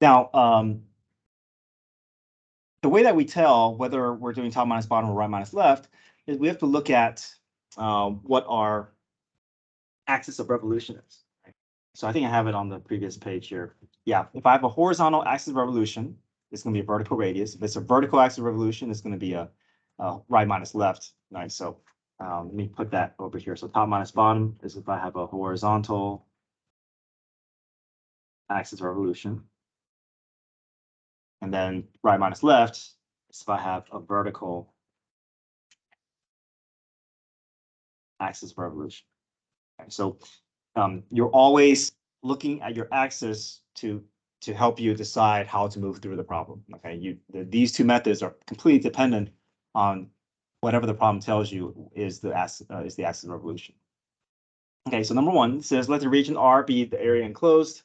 Now, the way that we tell whether we're doing top minus bottom or right minus left is we have to look at what our axis of revolution is. Right? So I think I have it on the previous page here. Yeah, if I have a horizontal axis of revolution, it's going to be a vertical radius. If it's a vertical axis of revolution, it's going to be a right minus left. Right. So let me put that over here. So top minus bottom is if I have a horizontal axis of revolution. And then right minus left is if I have a vertical axis of revolution. Okay, so you're always looking at your axis to help you decide how to move through the problem. Okay, these two methods are completely dependent on whatever the problem tells you is the axis of revolution. Okay, so number one says let the region R be the area enclosed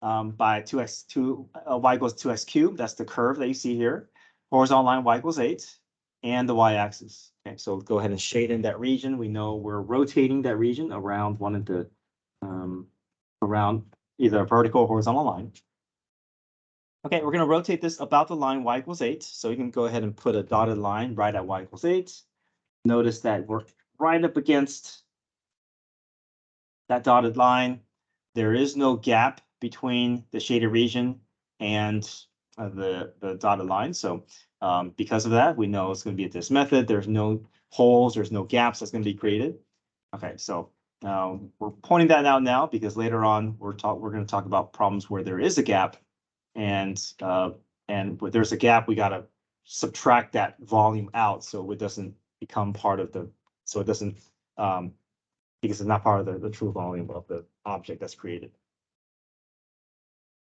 by 2x2 y equals 2x cubed. That's the curve that you see here. Horizontal line y equals 8, and the y-axis. Okay, so go ahead and shade in that region. We know we're rotating that region around one of the around either a vertical or horizontal line. Okay, we're going to rotate this about the line y equals 8. So you can go ahead and put a dotted line right at y equals 8. Notice that we're right up against that dotted line. There is no gap between the shaded region and the dotted line. So because of that, we know it's going to be this method. There's no holes, there's no gaps that's going to be created. Okay, so we're pointing that out now because later on we're going to talk about problems where there is a gap, and where there's a gap, we got to subtract that volume out so it doesn't become part of the, so it doesn't because it's not part of the true volume of the object that's created.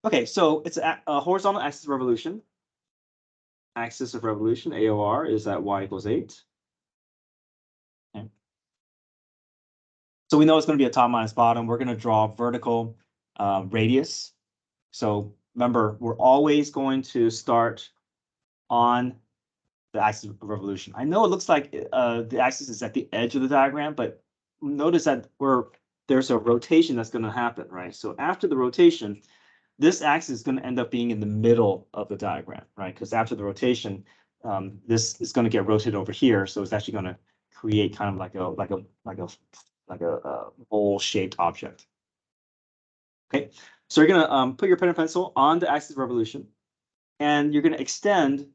Okay, so it's a horizontal axis of revolution. Axis of revolution, AOR, is at y equals 8. Okay. So we know it's going to be a top minus bottom. We're going to draw vertical radius. So remember, we're always going to start on the axis of revolution. I know it looks like the axis is at the edge of the diagram, but notice that there's a rotation that's going to happen, right? So after the rotation, this axis is going to end up being in the middle of the diagram, right? Because after the rotation, this is going to get rotated over here, so it's actually going to create kind of like a bowl-shaped object. Okay, so you're going to put your pen and pencil on the axis of revolution, and you're going to extend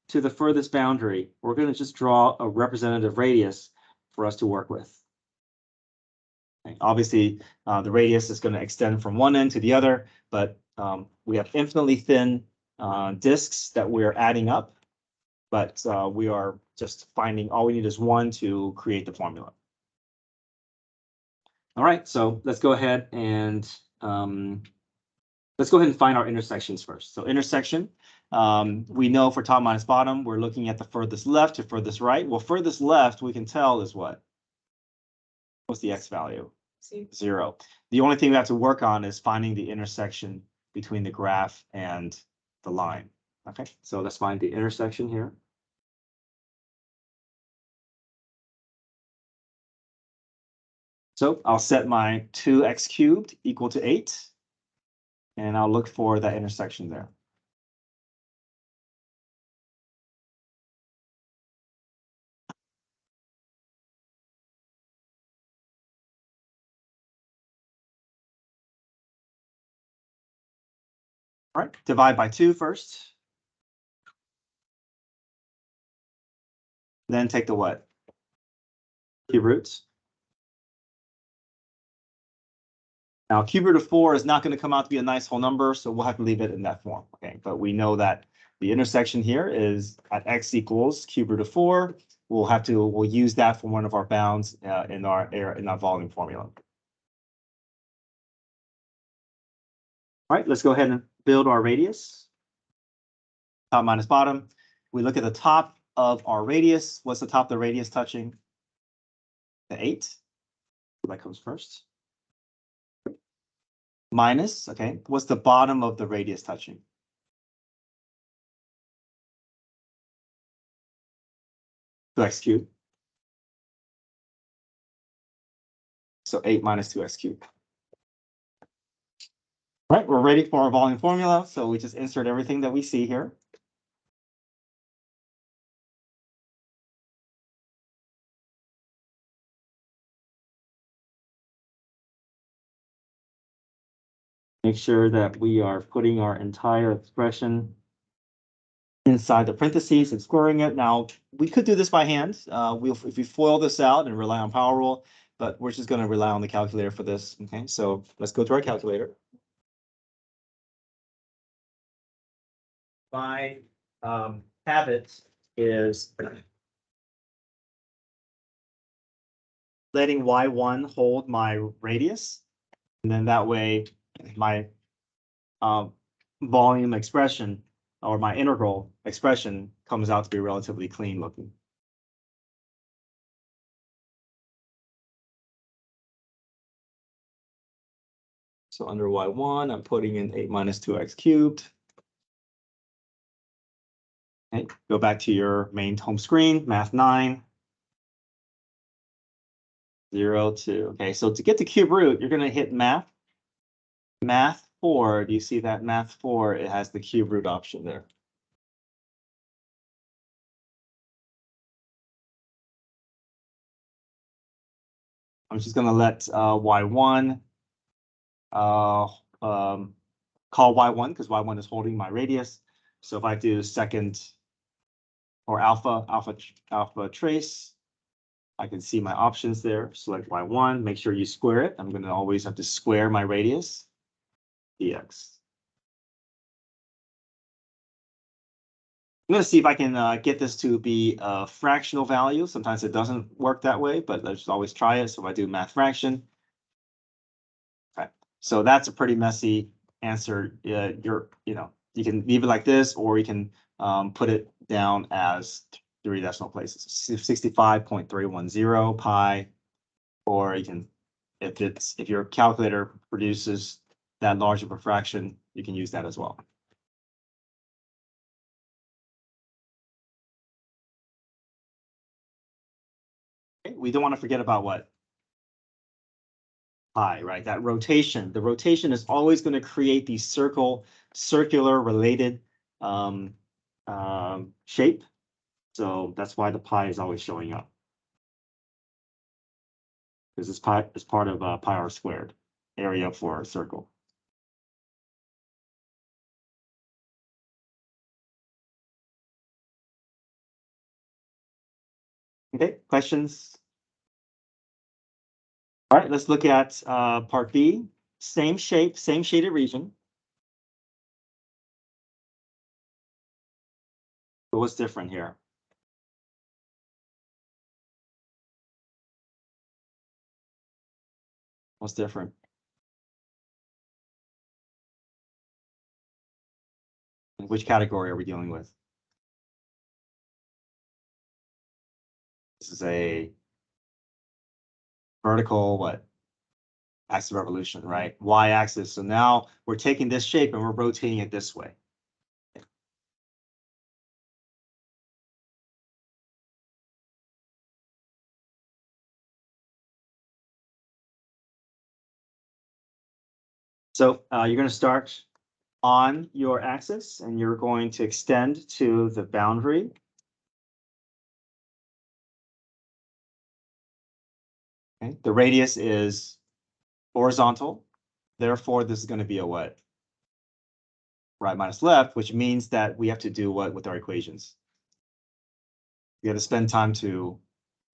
to the furthest boundary. We're going to just draw a representative radius for us to work with. Okay. Obviously, the radius is going to extend from one end to the other, but we have infinitely thin disks that we're adding up, but we are just finding all we need is one to create the formula. All right, so let's go ahead and find our intersections first. So intersection, we know for top minus bottom, we're looking at the furthest left to furthest right. Well, furthest left we can tell is what? What's the x value? 0. The only thing we have to work on is finding the intersection between the graph and the line. Okay, so let's find the intersection here. So I'll set my 2x cubed equal to 8, and I'll look for that intersection there. All right, divide by 2 first. Then take the what? Cube roots. Now, cube root of 4 is not going to come out to be a nice whole number, so we'll have to leave it in that form. Okay, but we know that the intersection here is at x equals cube root of 4. We'll use that for one of our bounds in our volume formula. All right, let's go ahead and build our radius. Top minus bottom. We look at the top of our radius. What's the top of the radius touching? The 8. So that comes first. Minus, okay. What's the bottom of the radius touching? Two x cubed. So 8 minus 2x cubed. All right, we're ready for our volume formula. So we just insert everything that we see here. Make sure that we are putting our entire expression inside the parentheses and squaring it. Now, we could do this by hand. If we FOIL this out and rely on power rule, but we're just going to rely on the calculator for this. Okay, so let's go to our calculator. My habit is letting y1 hold my radius, and then that way my volume expression or my integral expression comes out to be relatively clean looking. So under y1, I'm putting in 8 minus 2x cubed. Okay, go back to your main home screen, math 9, 0, 2. Okay, so to get the cube root, you're going to hit math. Math 4, do you see that math 4? It has the cube root option there. I'm just going to let y1 call y1 because y1 is holding my radius. So if I do second or alpha trace, I can see my options there. Select y1, make sure you square it. I'm going to always have to square my radius, dx. I'm going to see if I can get this to be a fractional value. Sometimes it doesn't work that way, but let's always try it. So if I do math fraction, okay. So that's a pretty messy answer. You can leave it like this, or you can put it down as 3 decimal places. 65.310 pi, or you can, if your calculator produces that large of a fraction, you can use that as well. Okay, we don't want to forget about what? Pi, right? That rotation. The rotation is always going to create these circular related shape. So that's why the pi is always showing up. Because this pi is part of pi r squared, area for a circle. Okay, questions? All right, let's look at part B. Same shape, same shaded region. But what's different here? What's different? Which category are we dealing with? This is a vertical, what? Axis of revolution, right? Y-axis. So now we're taking this shape and we're rotating it this way. So you're going to start on your axis and you're going to extend to the boundary. Okay. The radius is horizontal. Therefore, this is going to be a what? Right minus left, which means that we have to do what with our equations? We have to spend time to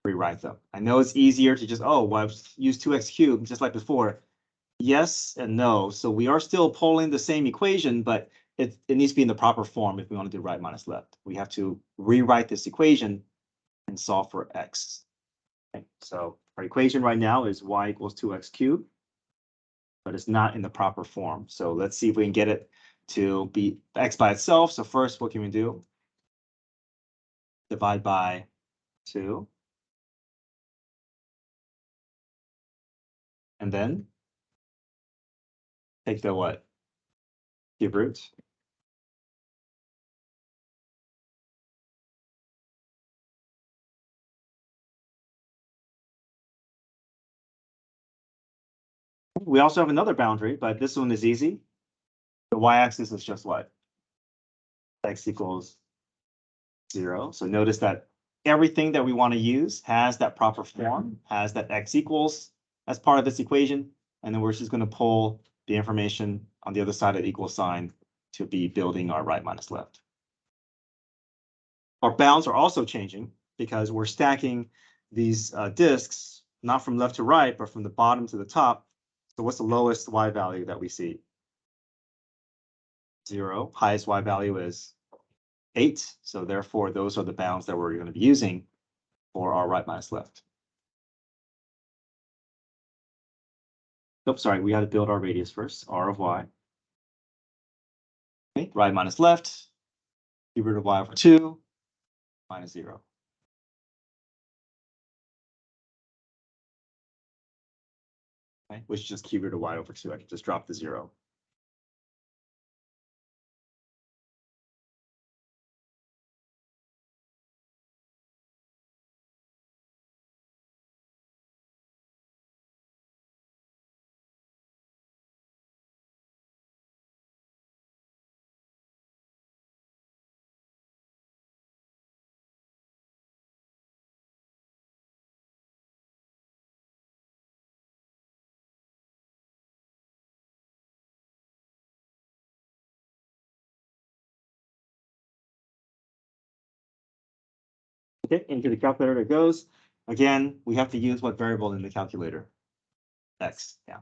rewrite them. I know it's easier to just, oh, well, use 2x cubed just like before. Yes and no. So we are still pulling the same equation, but it needs to be in the proper form if we want to do right minus left. We have to rewrite this equation and solve for x. Okay, so our equation right now is y equals 2x cubed, but it's not in the proper form. So let's see if we can get it to be x by itself. So first, what can we do? Divide by 2. And then take the what? Cube roots. We also have another boundary, but this one is easy. The y-axis is just what? X equals 0. So notice that everything that we want to use has that proper form, has that x equals as part of this equation. And then we're just going to pull the information on the other side of the equal sign to be building our right minus left. Our bounds are also changing because we're stacking these disks, not from left to right, but from the bottom to the top. So what's the lowest y value that we see? 0. Highest y value is 8. So therefore, those are the bounds that we're going to be using for our right minus left. Oops, sorry, we got to build our radius first, r of y. Okay, right minus left, cube root of y over 2, minus 0. Okay, which is just cube root of y over 2. I can just drop the 0. Okay, into the calculator it goes. Again, we have to use what variable in the calculator? X, yeah.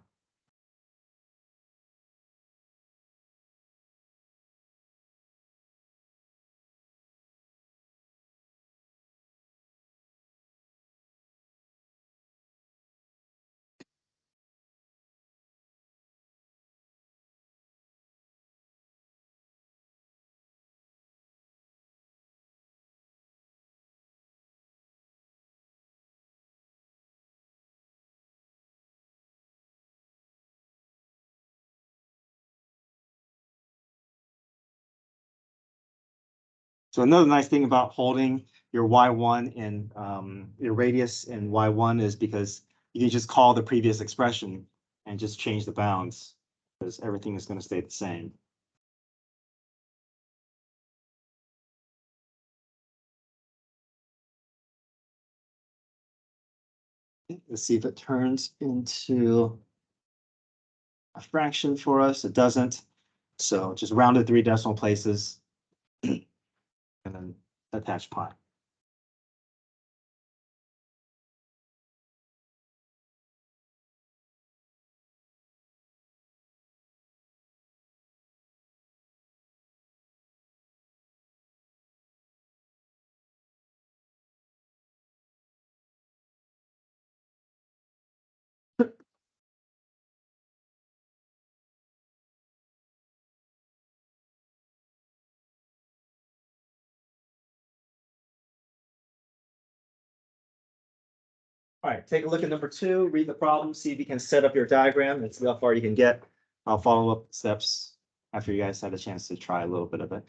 So another nice thing about holding your y1 in your radius in y1 is because you can just call the previous expression and just change the bounds because everything is going to stay the same. Let's see if it turns into a fraction for us. It doesn't. So just rounded 3 decimal places and then attach pi. All right, take a look at number 2, read the problem, see if you can set up your diagram and see how far you can get. I'll follow up the steps after you guys had a chance to try a little bit of it.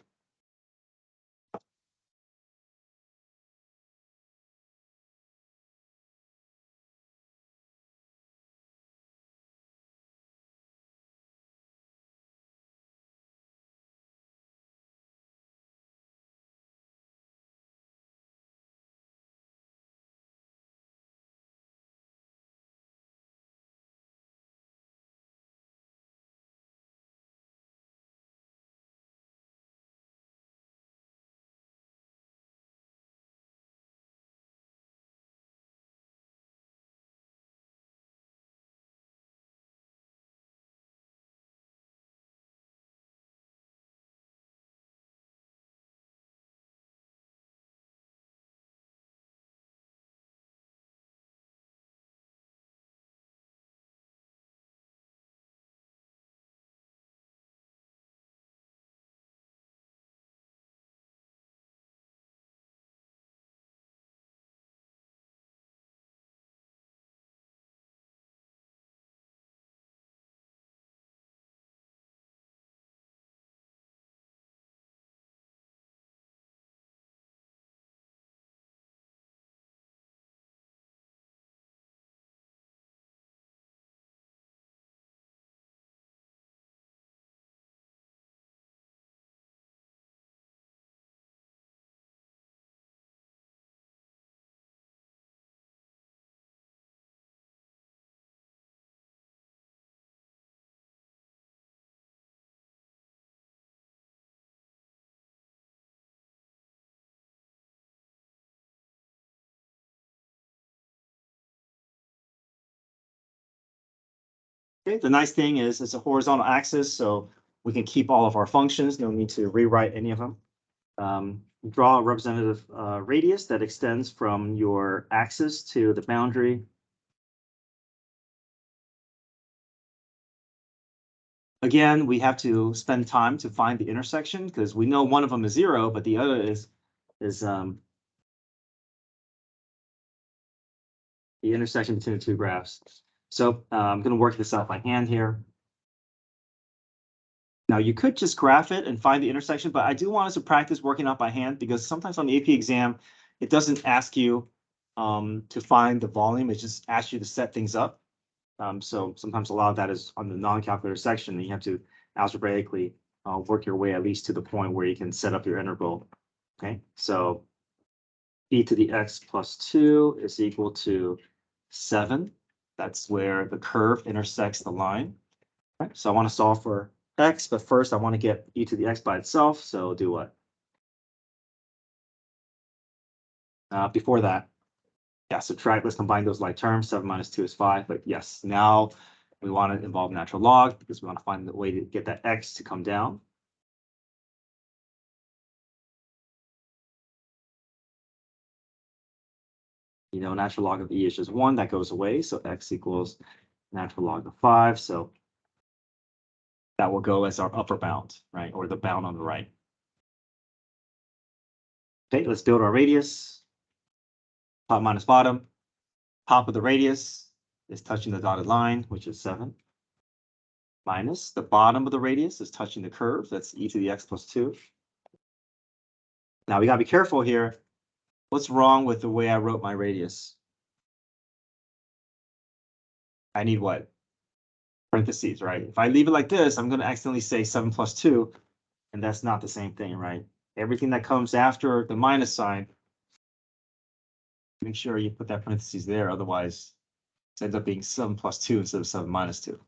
Okay, the nice thing is it's a horizontal axis, so we can keep all of our functions. No need to rewrite any of them. Draw a representative radius that extends from your axis to the boundary. Again, we have to spend time to find the intersection because we know one of them is 0, but the other is the intersection between the two graphs. So I'm going to work this out by hand here. Now you could just graph it and find the intersection, but I do want us to practice working out by hand because sometimes on the AP exam, it doesn't ask you to find the volume. It just asks you to set things up. So sometimes a lot of that is on the non-calculator section, and you have to algebraically work your way at least to the point where you can set up your integral. Okay, so e to the x plus 2 is equal to 7. That's where the curve intersects the line. Right, so I want to solve for x, but first I want to get e to the x by itself. So do what? Before that, yeah, subtract. Let's combine those like terms. 7 minus 2 is 5. But yes, now we want to involve natural log because we want to find the way to get that x to come down. You know, natural log of e is just 1. That goes away. So x equals natural log of 5. So that will go as our upper bound, right? Or the bound on the right. Okay, let's build our radius. Top minus bottom. Top of the radius is touching the dotted line, which is 7. Minus the bottom of the radius is touching the curve. That's e to the x plus 2. Now we got to be careful here. What's wrong with the way I wrote my radius? I need what? Parentheses, right? If I leave it like this, I'm going to accidentally say 7 plus 2, and that's not the same thing, right? Everything that comes after the minus sign, make sure you put that parentheses there. Otherwise, it ends up being 7 plus 2 instead of 7 minus 2.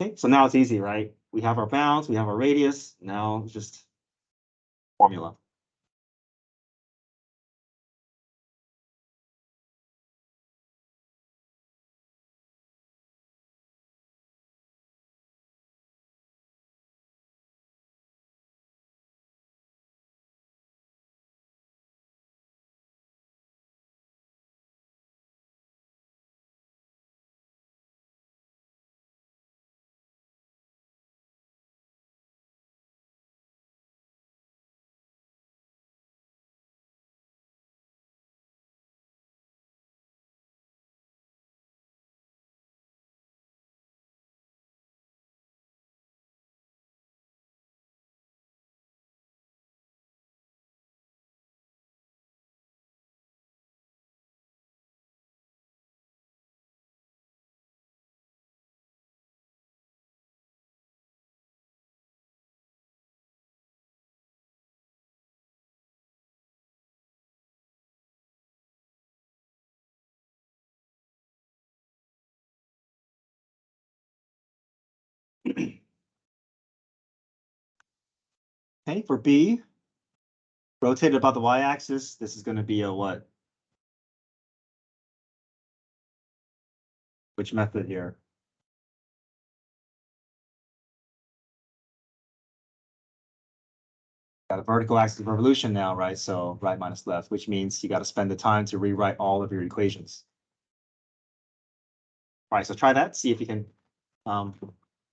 Okay, so now it's easy, right? We have our bounds, we have our radius. Now just formula. Okay, for B, rotated about the y-axis, this is going to be a what? Which method here? Got a vertical axis of revolution now, right? So right minus left, which means you got to spend the time to rewrite all of your equations. All right, so try that. See if you can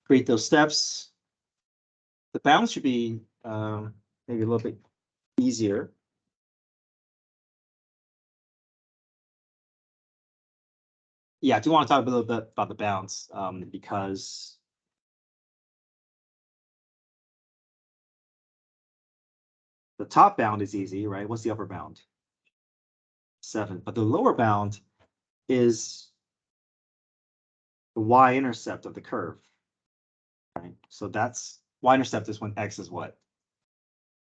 create those steps. The bounds should be maybe a little bit easier. Yeah, I do want to talk a little bit about the bounds because the top bound is easy, right? What's the upper bound? 7. But the lower bound is the y-intercept of the curve, right? So that's y-intercept is when x is what?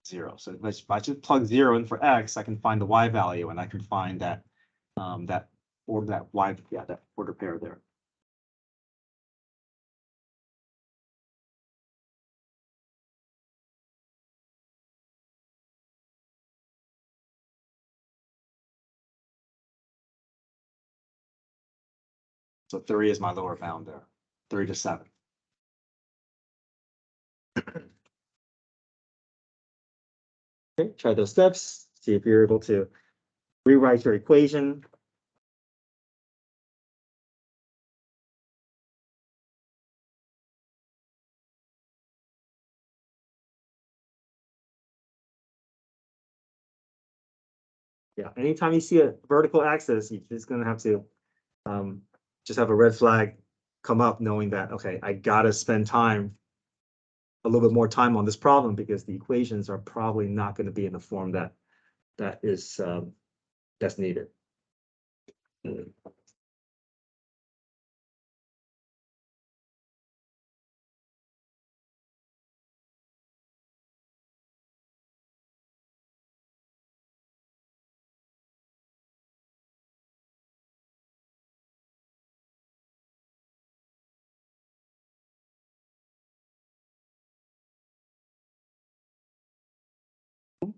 0. So if I just plug 0 in for x, I can find the y value, and I can find that that y, yeah, that order pair there. So 3 is my lower bound there, 3 to 7. Okay, try those steps, see if you're able to rewrite your equation. Yeah, anytime you see a vertical axis, you're just gonna have to just have a red flag come up, knowing that, okay, I gotta spend time, a little bit more time on this problem, because the equations are probably not going to be in the form that is that's needed.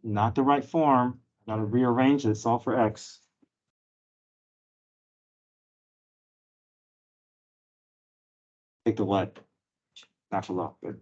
Not the right form. Gotta rearrange it. Solve for x. Take the what? Natural log. Good.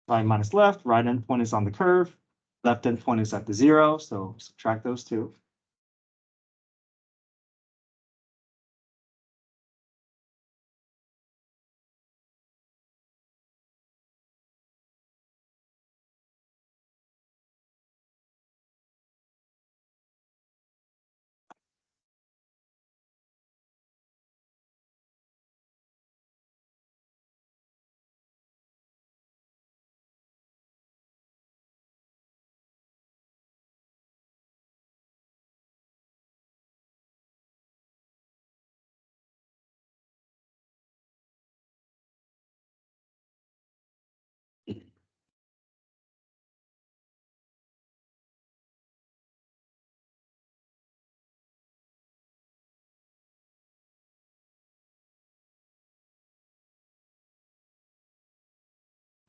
Right minus left. Right endpoint is on the curve. Left endpoint is at the 0. So subtract those two.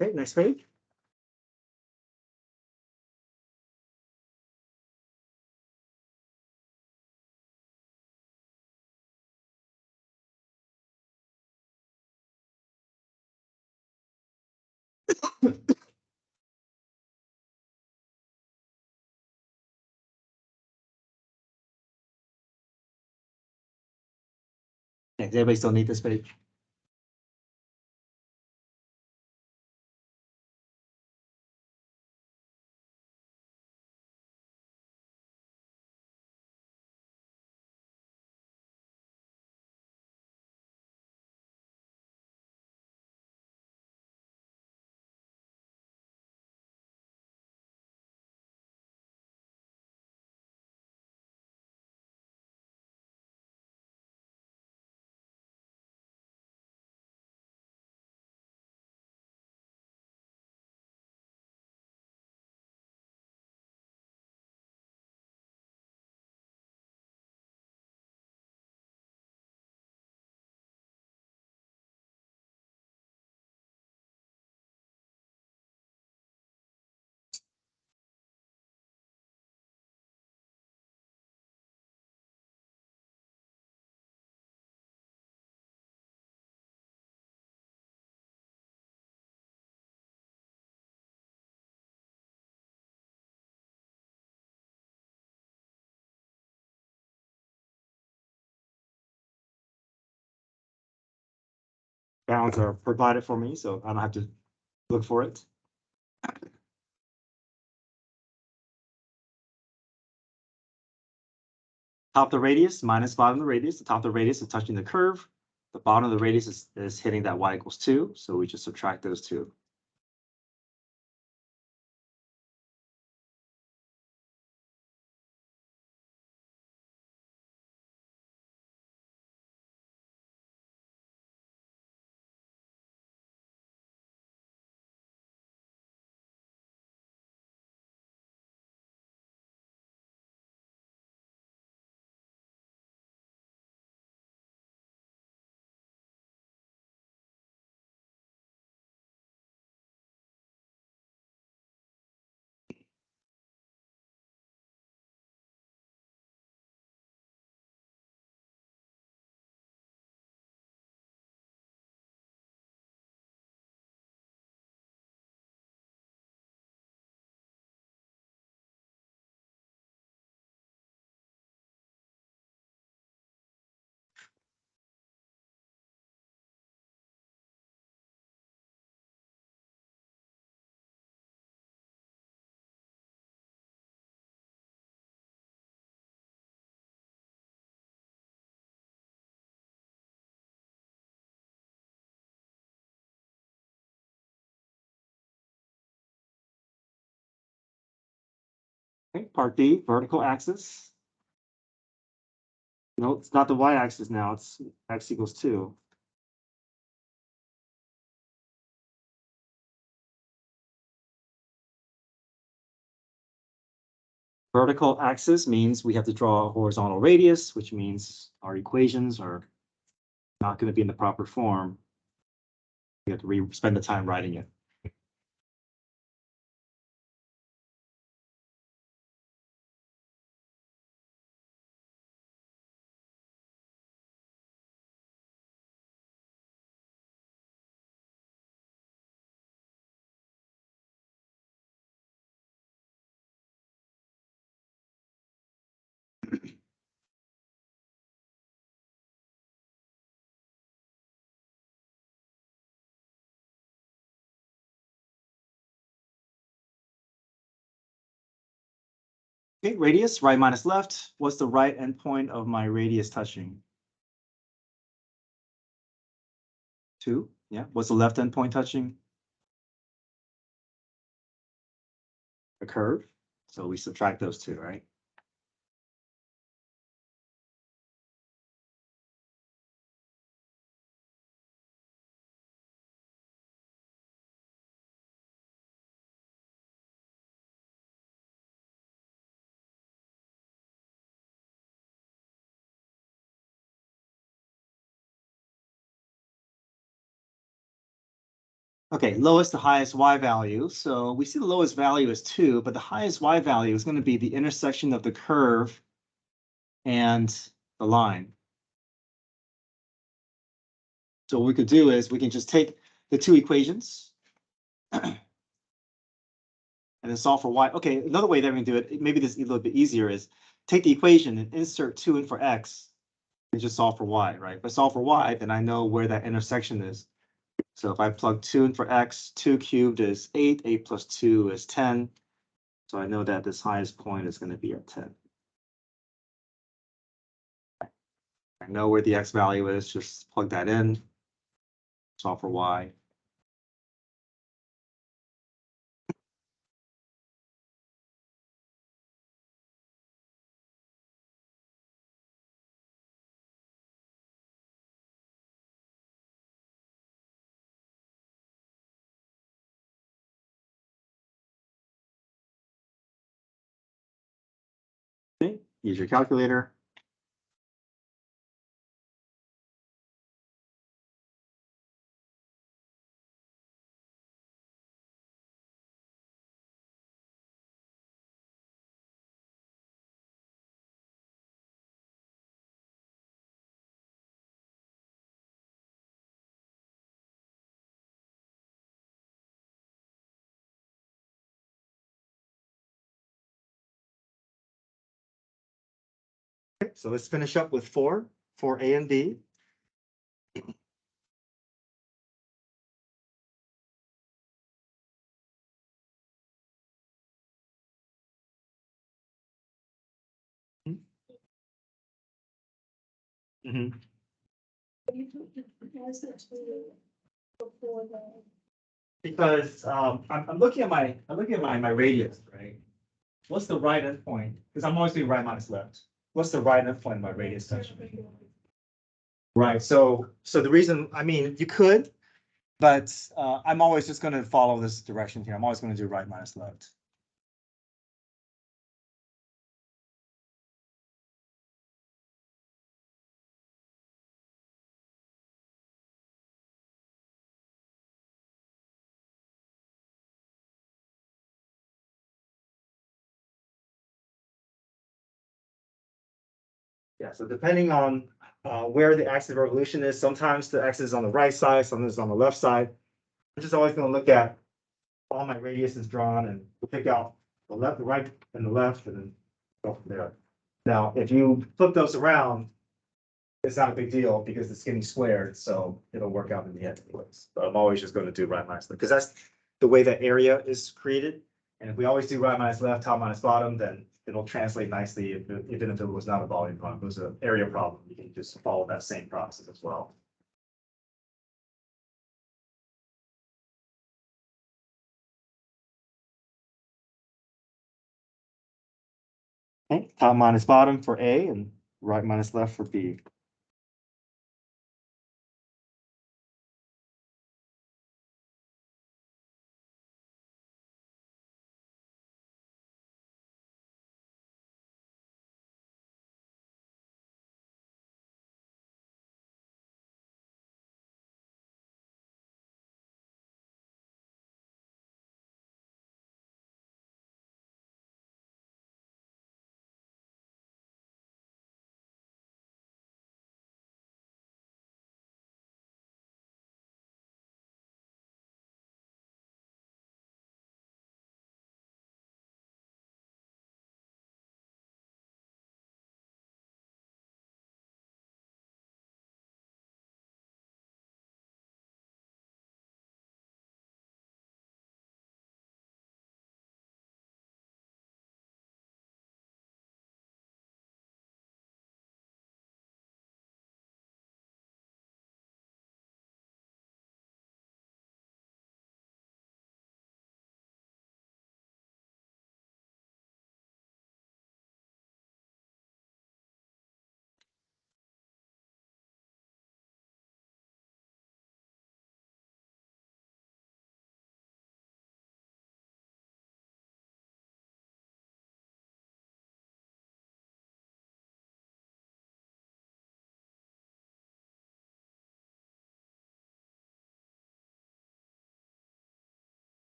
Okay, next page. Okay, does everybody still need this page? Bounds are provided for me, so I don't have to look for it. Top of the radius minus bottom of the radius. The top of the radius is touching the curve. The bottom of the radius is hitting that y equals 2. So we just subtract those two. Okay, part B, vertical axis. No, it's not the y-axis now. It's x equals 2. Vertical axis means we have to draw a horizontal radius, which means our equations are not going to be in the proper form. We have to spend the time writing it. Okay, radius, right minus left. What's the right endpoint of my radius touching? 2. Yeah. What's the left endpoint touching? A curve. So we subtract those two, right? Okay, lowest to highest y value. So we see the lowest value is 2, but the highest y value is going to be the intersection of the curve and the line. So what we could do is we can just take the two equations and then solve for y. Okay, another way that we can do it, maybe this is a little bit easier, is take the equation and insert 2 in for x and just solve for y, right? If I solve for y, then I know where that intersection is. So if I plug 2 in for x, 2 cubed is 8, 8 plus 2 is 10. So I know that this highest point is going to be at 10. I know where the x value is, just plug that in, solve for y. Okay, use your calculator. Okay, so let's finish up with 4 for A and B. Mhm. Because I'm looking at my radius, right? What's the right endpoint? Because I'm always doing right minus left. What's the right endpoint in my radius section? Right. So the reason, I mean, you could, but I'm always just going to follow this direction here. I'm always going to do right minus left. Yeah, so depending on where the axis of revolution is, sometimes the axis is on the right side, sometimes it's on the left side. I'm just always going to look at all my radiuses drawn and pick out the left, the right, and the left, and then go from there. Now, if you flip those around, it's not a big deal because it's getting squared, so it'll work out in the end anyways. But I'm always just going to do right minus left because that's the way that area is created. And if we always do right minus left, top minus bottom, then it'll translate nicely. Even if it was not a volume problem, it was an area problem, you can just follow that same process as well. Okay, top minus bottom for A and right minus left for B.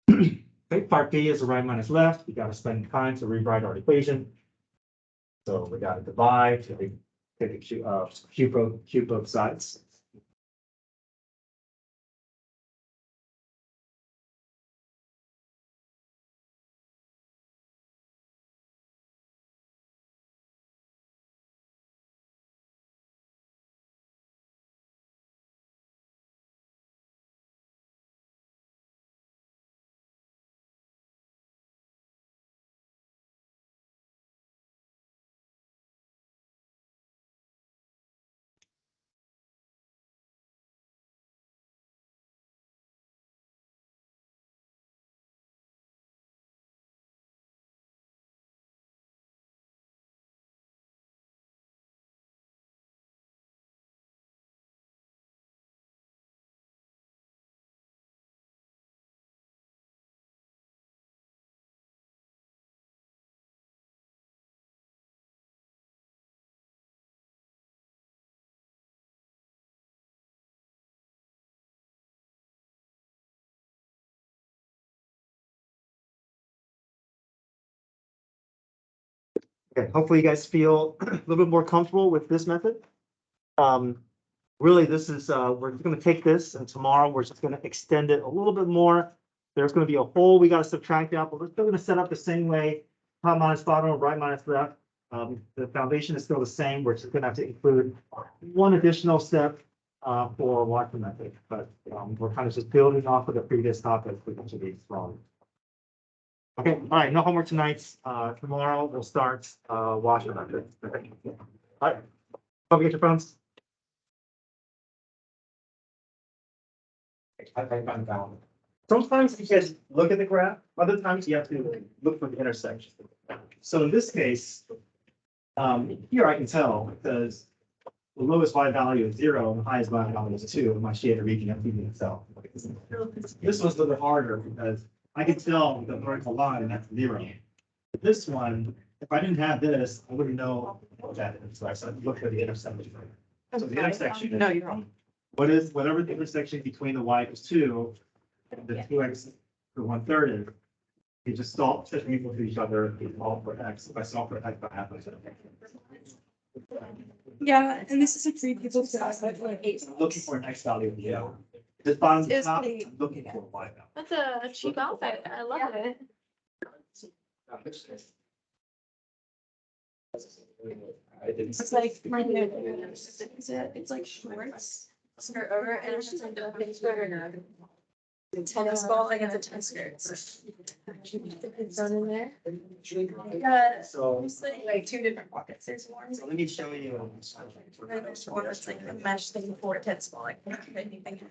Okay, part B is a right minus left. We got to spend time to rewrite our equation. So we got to divide, take a cube both sides. Okay, hopefully you guys feel a little bit more comfortable with this method. Um, really, this is, we're just gonna take this and tomorrow we're just gonna extend it a little bit more. There's gonna be a hole we gotta subtract out, but we're still gonna set up the same way, top minus bottom, right minus left. The foundation is still the same. We're just gonna have to include one additional step for watching method, but we're kind of just building off of the previous topic, which is strong. Okay, all right, no homework tonight. Tomorrow we'll start, washing. All right, hope you get your phones. I'm down. Sometimes you can look at the graph, other times you have to look for the intersection. So in this case, here I can tell because the lowest y value is 0, and the highest y value is 2, and my shaded region of itself. This one's a little bit harder because I can tell the vertical line that's 0. This one, if I didn't have this, I wouldn't know what that is. So I said, look for the intersection. So the intersection. No, you're wrong. Whatever the intersection between the y equals 2 and the 2x to 1/3 is, you just solve, set them equal to each other, you solve for x. If I solve for x, I have this. Yeah, and this is a free people class, but like eight. I'm looking for an x value of the Just bottom It's top, pretty- I'm looking for a y value. That's a cheap outfit. I love it. It's like my new, it's like shorts, skirt over, and it's just like a big skirt. Tennis ball, like it's a tennis skirt. It's done in there. Yeah, So, there's like two different pockets. There's one. so let me show you. And there's one that's like a mesh thing for a tennis ball, like anything.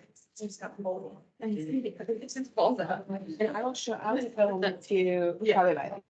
It's got the bowl. And it's balls out. And I will show, I will go to probably by